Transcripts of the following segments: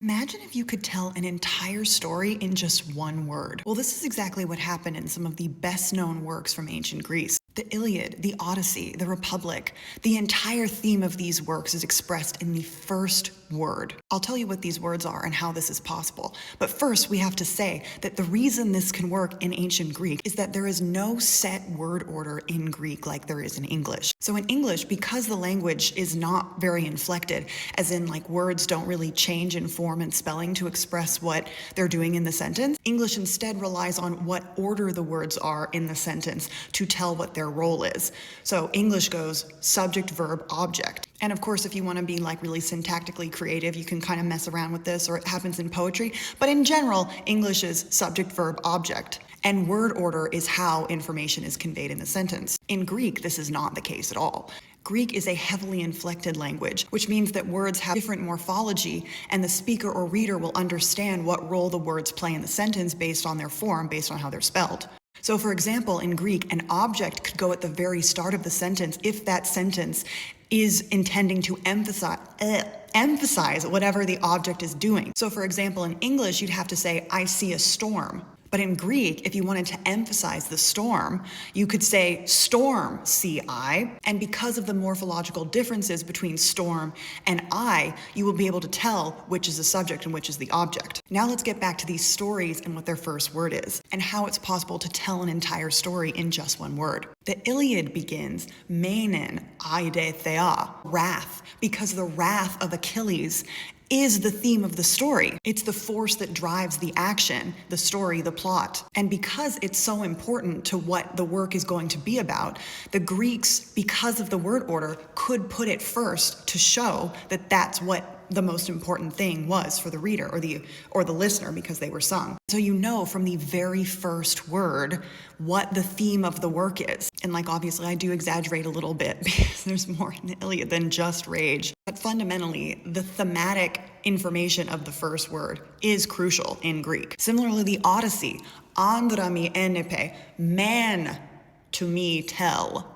Imagine if you could tell an entire story in just one word. Well, this is exactly what happened in some of the best known works from ancient Greece. The Iliad, the Odyssey, the Republic, the entire theme of these works is expressed in the first word. I'll tell you what these words are and how this is possible. But first, we have to say that the reason this can work in ancient Greek is that there is no set word order in Greek like there is in English. So in English, because the language is not very inflected, as in like words don't really change in form and spelling to express what they're doing in the sentence, English instead relies on what order the words are in the sentence to tell what their role is. So English goes subject, verb, object. And of course, if you want to be like really syntactically creative, you can kind of mess around with this, or it happens in poetry. But in general, English is subject, verb, object. And word order is how information is conveyed in the sentence. In Greek, this is not the case at all. Greek is a heavily inflected language, which means that words have different morphology, and the speaker or reader will understand what role the words play in the sentence based on their form, based on how they're spelled. So for example, in Greek, an object could go at the very start of the sentence if that sentence is intending to emphasize whatever the object is doing. So for example, in English, you'd have to say, I see a storm. But in Greek, if you wanted to emphasize the storm, you could say storm, see I. And because of the morphological differences between storm and I, you will be able to tell which is the subject and which is the object. Now let's get back to these stories and what their first word is, and how it's possible to tell an entire story in just one word. The Iliad begins, meinen, aide thea, wrath, because the wrath of Achilles is the theme of the story. It's the force that drives the action, the story, the plot. And because it's so important to what the work is going to be about, the Greeks, because of the word order, could put it first to show that that's what the most important thing was for the reader or the listener, because they were sung. So you know from the very first word what the theme of the work is. And like obviously I do exaggerate a little bit because there's more in the Iliad than just rage. But fundamentally, the thematic information of the first word is crucial in Greek. Similarly, the Odyssey, andrami enepe, man to me tell.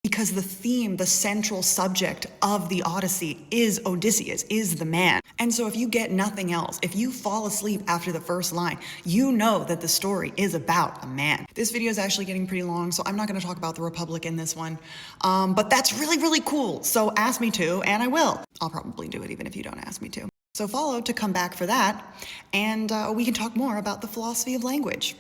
Because the theme, the central subject of the Odyssey is Odysseus, is the man. And so if you get nothing else, if you fall asleep after the first line, you know that the story is about a man. This video is actually getting pretty long, so I'm not going to talk about the Republic in this one. But that's really, really cool. So ask me to, and I will. I'll probably do it even if you don't ask me to. So follow to come back for that, and we can talk more about the philosophy of language.